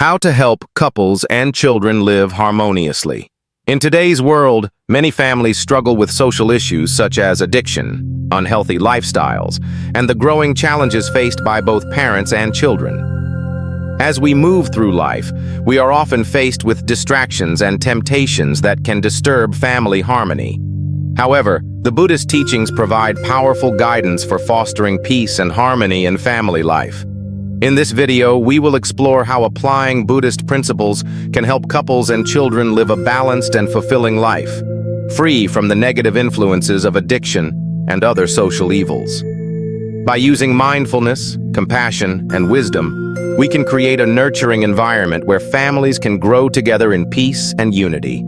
How to help couples and children live harmoniously. In today's world, many families struggle with social issues such as addiction, unhealthy lifestyles, and the growing challenges faced by both parents and children. As we move through life, we are often faced with distractions and temptations that can disturb family harmony. However, the Buddhist teachings provide powerful guidance for fostering peace and harmony in family life. In this video, we will explore how applying Buddhist principles can help couples and children live a balanced and fulfilling life, free from the negative influences of addiction and other social evils. By using mindfulness, compassion, and wisdom, we can create a nurturing environment where families can grow together in peace and unity.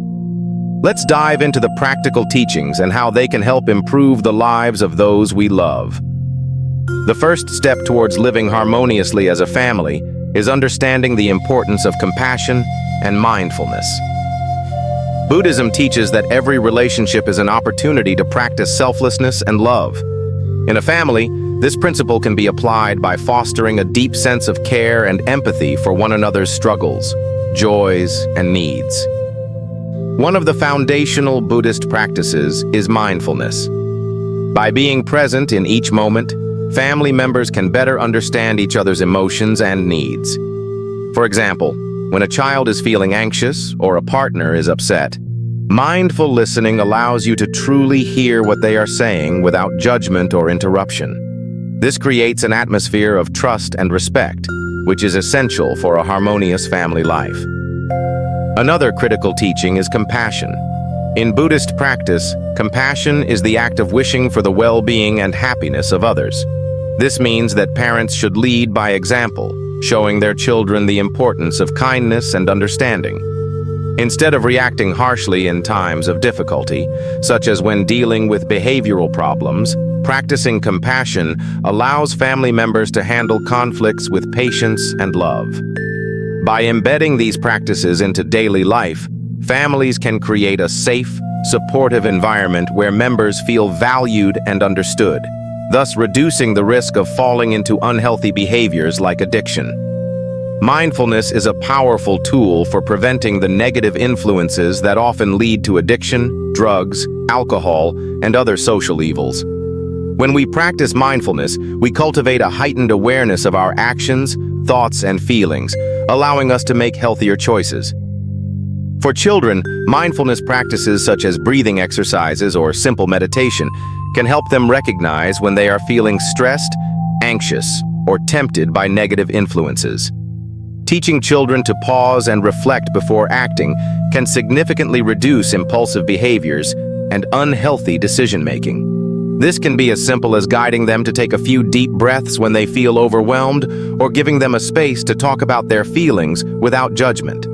Let's dive into the practical teachings and how they can help improve the lives of those we love. The first step towards living harmoniously as a family is understanding the importance of compassion and mindfulness. Buddhism teaches that every relationship is an opportunity to practice selflessness and love. In a family, this principle can be applied by fostering a deep sense of care and empathy for one another's struggles, joys, and needs. One of the foundational Buddhist practices is mindfulness. By being present in each moment, family members can better understand each other's emotions and needs. For example, when a child is feeling anxious or a partner is upset, mindful listening allows you to truly hear what they are saying without judgment or interruption. This creates an atmosphere of trust and respect, which is essential for a harmonious family life. Another critical teaching is compassion. In Buddhist practice, compassion is the act of wishing for the well-being and happiness of others. This means that parents should lead by example, showing their children the importance of kindness and understanding. Instead of reacting harshly in times of difficulty, such as when dealing with behavioral problems, practicing compassion allows family members to handle conflicts with patience and love. By embedding these practices into daily life, families can create a safe, supportive environment where members feel valued and understood, thus reducing the risk of falling into unhealthy behaviors like addiction. Mindfulness is a powerful tool for preventing the negative influences that often lead to addiction, drugs, alcohol, and other social evils. When we practice mindfulness, we cultivate a heightened awareness of our actions, thoughts, and feelings, allowing us to make healthier choices. For children, mindfulness practices such as breathing exercises or simple meditation can help them recognize when they are feeling stressed, anxious, or tempted by negative influences. Teaching children to pause and reflect before acting can significantly reduce impulsive behaviors and unhealthy decision-making. This can be as simple as guiding them to take a few deep breaths when they feel overwhelmed, or giving them a space to talk about their feelings without judgment.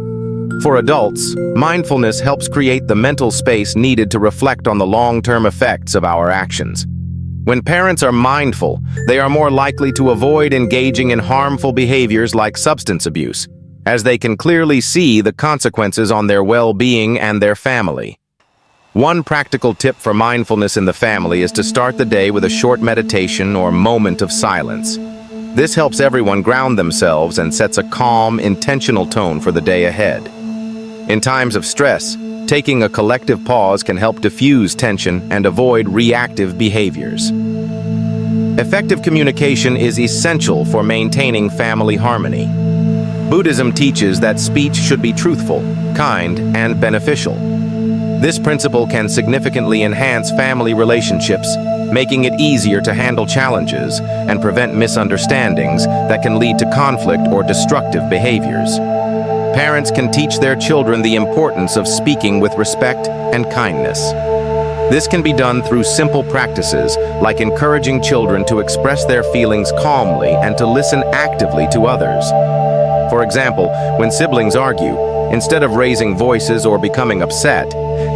For adults, mindfulness helps create the mental space needed to reflect on the long-term effects of our actions. When parents are mindful, they are more likely to avoid engaging in harmful behaviors like substance abuse, as they can clearly see the consequences on their well-being and their family. One practical tip for mindfulness in the family is to start the day with a short meditation or moment of silence. This helps everyone ground themselves and sets a calm, intentional tone for the day ahead. In times of stress, taking a collective pause can help diffuse tension and avoid reactive behaviors. Effective communication is essential for maintaining family harmony. Buddhism teaches that speech should be truthful, kind, and beneficial. This principle can significantly enhance family relationships, making it easier to handle challenges and prevent misunderstandings that can lead to conflict or destructive behaviors. Parents can teach their children the importance of speaking with respect and kindness. This can be done through simple practices like encouraging children to express their feelings calmly and to listen actively to others. For example, when siblings argue, instead of raising voices or becoming upset,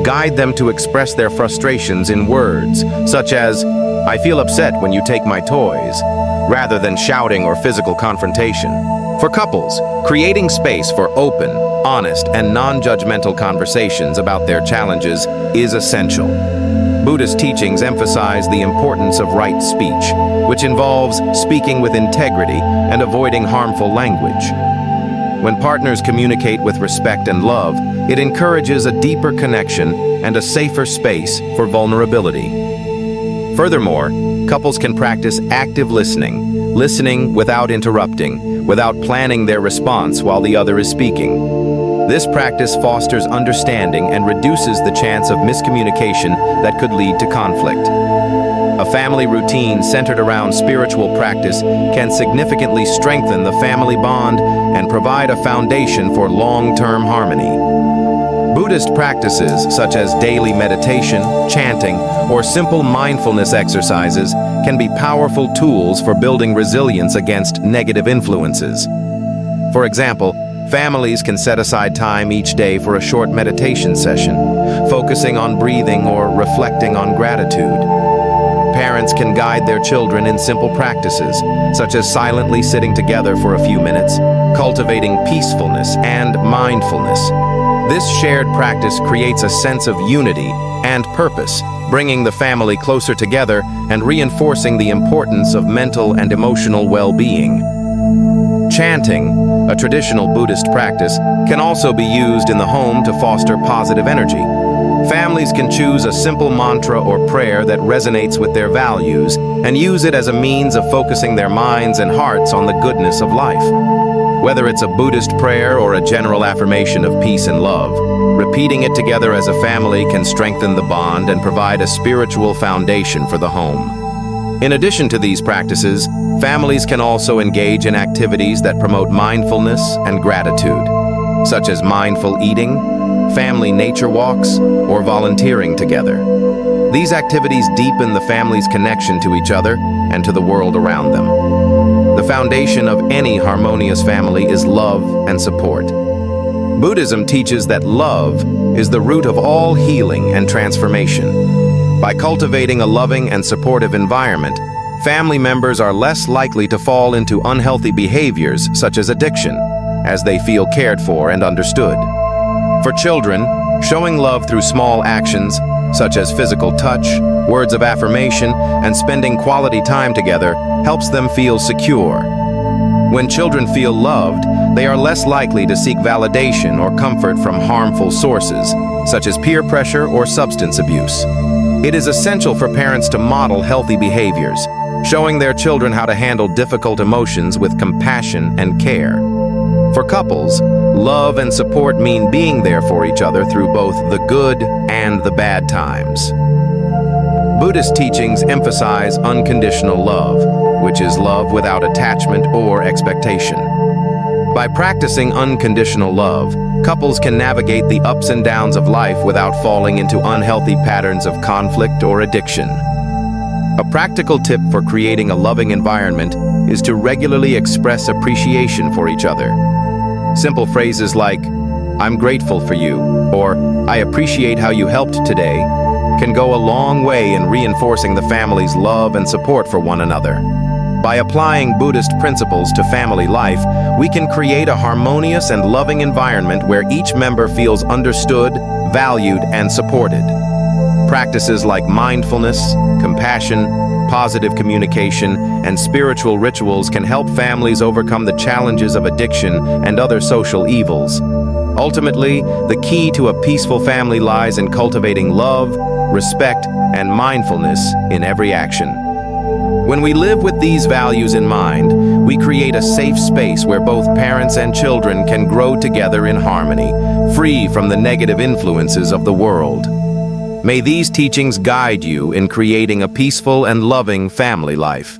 guide them to express their frustrations in words, such as, "I feel upset when you take my toys," rather than shouting or physical confrontation. For couples, creating space for open, honest, and non-judgmental conversations about their challenges is essential. Buddhist teachings emphasize the importance of right speech, which involves speaking with integrity and avoiding harmful language. When partners communicate with respect and love, it encourages a deeper connection and a safer space for vulnerability. Furthermore, couples can practice active listening without interrupting, without planning their response while the other is speaking. This practice fosters understanding and reduces the chance of miscommunication that could lead to conflict. A family routine centered around spiritual practice can significantly strengthen the family bond and provide a foundation for long-term harmony. Buddhist practices such as daily meditation, chanting, or simple mindfulness exercises can be powerful tools for building resilience against negative influences. For example, families can set aside time each day for a short meditation session, focusing on breathing or reflecting on gratitude. Parents can guide their children in simple practices, such as silently sitting together for a few minutes, cultivating peacefulness and mindfulness. This shared practice creates a sense of unity and purpose, bringing the family closer together and reinforcing the importance of mental and emotional well-being. Chanting, a traditional Buddhist practice, can also be used in the home to foster positive energy. Families can choose a simple mantra or prayer that resonates with their values and use it as a means of focusing their minds and hearts on the goodness of life. Whether it's a Buddhist prayer or a general affirmation of peace and love, repeating it together as a family can strengthen the bond and provide a spiritual foundation for the home. In addition to these practices, families can also engage in activities that promote mindfulness and gratitude, such as mindful eating, family nature walks, or volunteering together. These activities deepen the family's connection to each other and to the world around them. The foundation of any harmonious family is love and support. Buddhism teaches that love is the root of all healing and transformation. By cultivating a loving and supportive environment, family members are less likely to fall into unhealthy behaviors such as addiction, as they feel cared for and understood. For children, showing love through small actions, such as physical touch, words of affirmation, and spending quality time together, helps them feel secure. When children feel loved, they are less likely to seek validation or comfort from harmful sources, such as peer pressure or substance abuse. It is essential for parents to model healthy behaviors, showing their children how to handle difficult emotions with compassion and care. For couples, love and support mean being there for each other through both the good and the bad times. Buddhist teachings emphasize unconditional love, which is love without attachment or expectation. By practicing unconditional love, couples can navigate the ups and downs of life without falling into unhealthy patterns of conflict or addiction. A practical tip for creating a loving environment is to regularly express appreciation for each other. Simple phrases like, "I'm grateful for you," or "I appreciate how you helped today," can go a long way in reinforcing the family's love and support for one another. By applying Buddhist principles to family life, we can create a harmonious and loving environment where each member feels understood, valued, and supported. Practices like mindfulness, compassion, positive communication, and spiritual rituals can help families overcome the challenges of addiction and other social evils. Ultimately, the key to a peaceful family lies in cultivating love, respect, and mindfulness in every action. When we live with these values in mind, we create a safe space where both parents and children can grow together in harmony, free from the negative influences of the world. May these teachings guide you in creating a peaceful and loving family life.